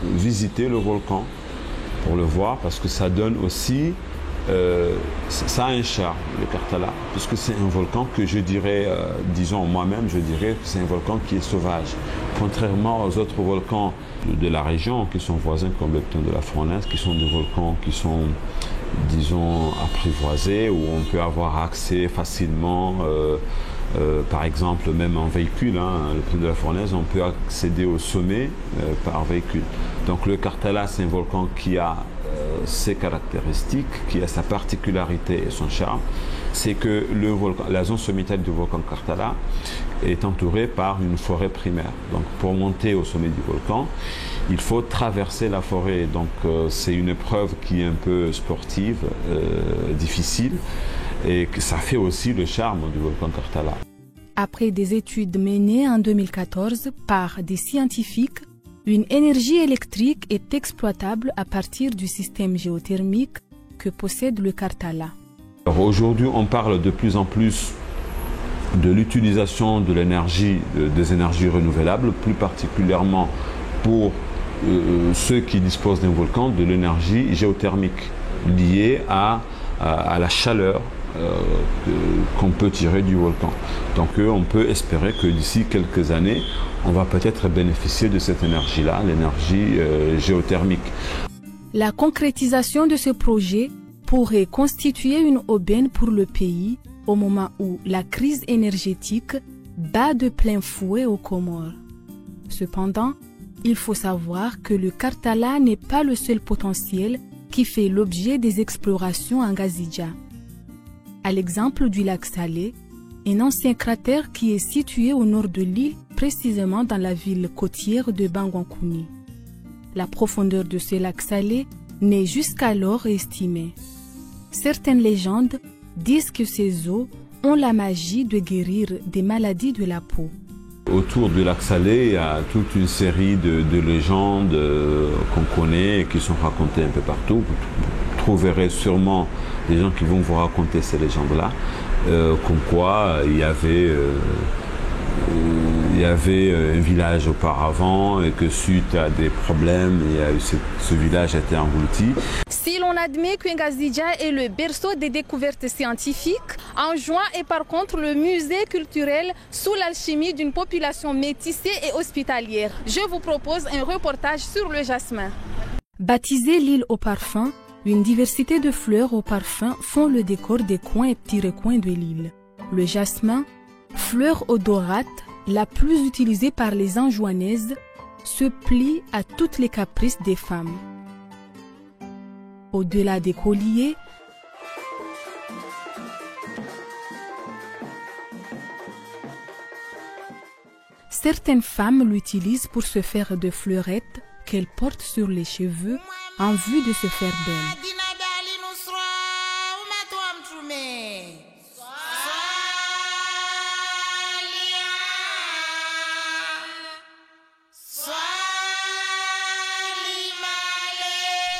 [SPEAKER 2] visiter le volcan, pour le voir, parce que ça donne aussi, ça a un charme, le Kartala, puisque c'est un volcan que je dirais, disons moi-même, je dirais que c'est un volcan qui est sauvage. Contrairement aux autres volcans de la région qui sont voisins comme le Piton de la Fournaise, qui sont des volcans qui sont, disons, apprivoisés, où on peut avoir accès facilement, par exemple, même en véhicule, le Piton de la Fournaise, on peut accéder au sommet par véhicule. Donc le Kartala, c'est un volcan qui a ses caractéristiques, qui a sa particularité et son charme, c'est que le volcan, la zone sommitale du volcan Kartala est entourée par une forêt primaire. Donc pour monter au sommet du volcan, il faut traverser la forêt. Donc c'est une épreuve qui est un peu sportive, difficile, et que ça fait aussi le charme du volcan Kartala.
[SPEAKER 4] Après des études menées en 2014 par des scientifiques, une énergie électrique est exploitable à partir du système géothermique que possède le Kartala.
[SPEAKER 2] Aujourd'hui, on parle de plus en plus de l'utilisation de l'énergie, des énergies renouvelables, plus particulièrement pour ceux qui disposent d'un volcan, de l'énergie géothermique liée à la chaleur qu'on peut tirer du volcan. Donc on peut espérer que d'ici quelques années, on va peut-être bénéficier de cette énergie-là, l'énergie géothermique.
[SPEAKER 4] La concrétisation de ce projet pourrait constituer une aubaine pour le pays au moment où la crise énergétique bat de plein fouet aux Comores. Cependant, il faut savoir que le Kartala n'est pas le seul potentiel qui fait l'objet des explorations en Ngazija. À l'exemple du lac Salé, un ancien cratère qui est situé au nord de l'île, précisément dans la ville côtière de Bangwankouni. La profondeur de ce lac Salé n'est jusqu'alors estimée. Certaines légendes disent que ces eaux ont la magie de guérir des maladies de la peau.
[SPEAKER 2] Autour du lac Salé, il y a toute une série de légendes qu'on connaît et qui sont racontées un peu partout. Vous trouverez sûrement des gens qui vont vous raconter ces légendes-là, comme quoi il y avait un village auparavant et que suite à des problèmes, ce village a été englouti.
[SPEAKER 4] Si l'on admet que Ngazija est le berceau des découvertes scientifiques, en juin est par contre le musée culturel sous l'alchimie d'une population métissée et hospitalière. Je vous propose un reportage sur le jasmin. Baptisée l'île au parfum, une diversité de fleurs au parfum font le décor des coins et petits recoins de l'île. Le jasmin, fleur odorate, la plus utilisée par les Anjouanaises, se plie à toutes les caprices des femmes. Au-delà des colliers, certaines femmes l'utilisent pour se faire de fleurettes qu'elles portent sur les cheveux en vue de se faire belle.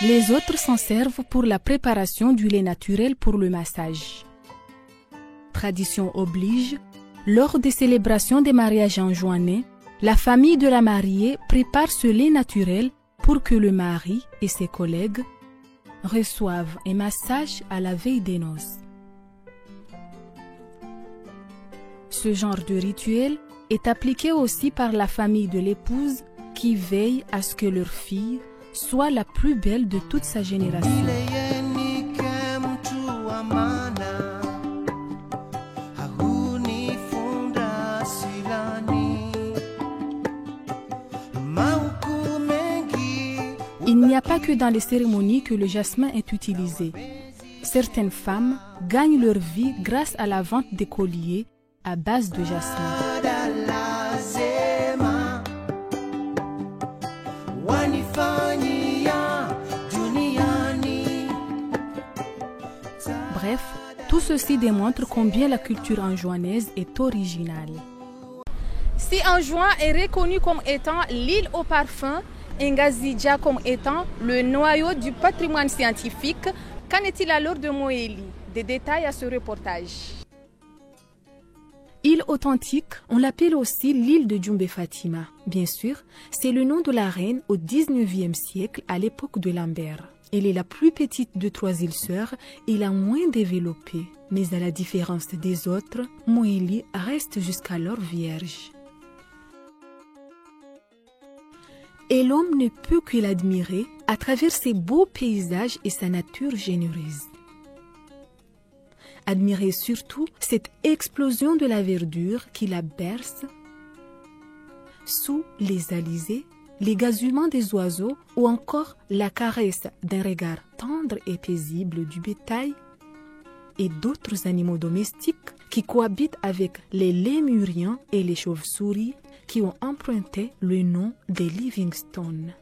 [SPEAKER 4] Les autres s'en servent pour la préparation du lait naturel pour le massage. Tradition oblige, lors des célébrations des mariages enjoinnés, la famille de la mariée prépare ce lait naturel pour que le mari et ses collègues reçoivent un massage à la veille des noces. Ce genre de rituel est appliqué aussi par la famille de l'épouse qui veille à ce que leur fille soit la plus belle de toute sa génération. Il n'y a pas que dans les cérémonies que le jasmin est utilisé. Certaines femmes gagnent leur vie grâce à la vente des colliers à base de jasmin. Bref, tout ceci démontre combien la culture anjouanaise est originale.
[SPEAKER 3] Si Anjouan est reconnu comme étant l'île au parfum, Ngazidja comme étant le noyau du patrimoine scientifique, qu'en est-il alors de Moélie? Des détails à ce reportage.
[SPEAKER 4] Île authentique, on l'appelle aussi l'île de Djoumbé Fatima. Bien sûr, c'est le nom de la reine au 19e siècle à l'époque de Lambert. Elle est la plus petite de 3 îles sœurs et la moins développée. Mais à la différence des autres, Moélie reste jusqu'alors vierge. Et l'homme ne peut que l'admirer à travers ses beaux paysages et sa nature généreuse. Admirer surtout cette explosion de la verdure qui la berce, sous les alizés, les gazouillements des oiseaux ou encore la caresse d'un regard tendre et paisible du bétail et d'autres animaux domestiques qui cohabitent avec les lémuriens et les chauves-souris qui ont emprunté le nom des Livingstone.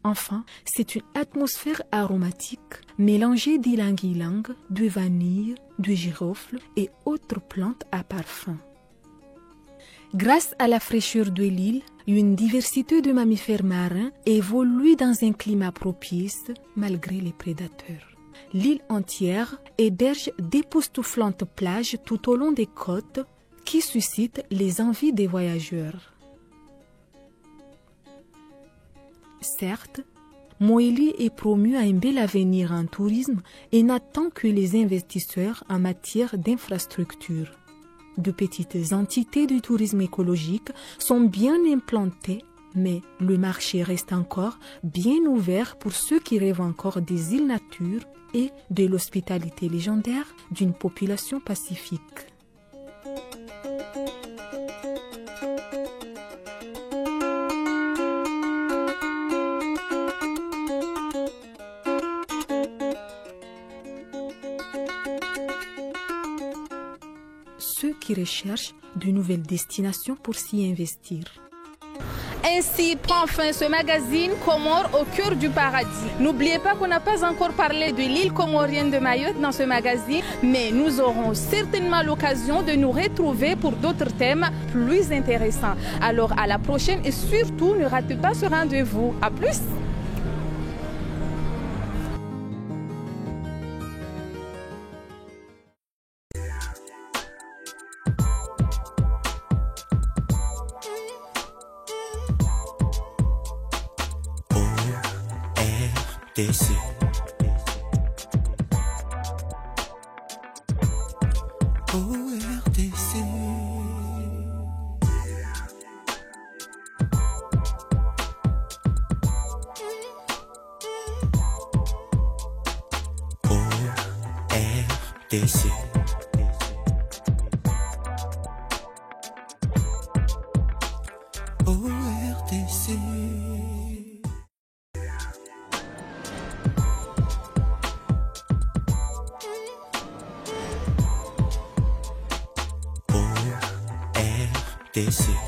[SPEAKER 4] Enfin, c'est une atmosphère aromatique mélangée d'ylang-ylang, de vanille, de girofle et autres plantes à parfum. Grâce à la fraîcheur de l'île, une diversité de mammifères marins évolue dans un climat propice malgré les prédateurs. L'île entière héberge d'époustouflantes plages tout au long des côtes qui suscitent les envies des voyageurs. Certes, Moélie est promu à un bel avenir en tourisme et n'attend que les investisseurs en matière d'infrastructures. De petites entités du tourisme écologique sont bien implantées, mais le marché reste encore bien ouvert pour ceux qui rêvent encore des îles nature et de l'hospitalité légendaire d'une population pacifique. Ceux qui recherchent de nouvelles destinations pour s'y investir.
[SPEAKER 3] Ainsi prend fin ce magazine Comores au cœur du paradis. N'oubliez pas qu'on n'a pas encore parlé de l'île comorienne de Mayotte dans ce magazine, mais nous aurons certainement l'occasion de nous retrouver pour d'autres thèmes plus intéressants. Alors à la prochaine et surtout ne ratez pas ce rendez-vous. À plus!
[SPEAKER 6] ORTC. ORTC. ORTC. ORTC. ORTC.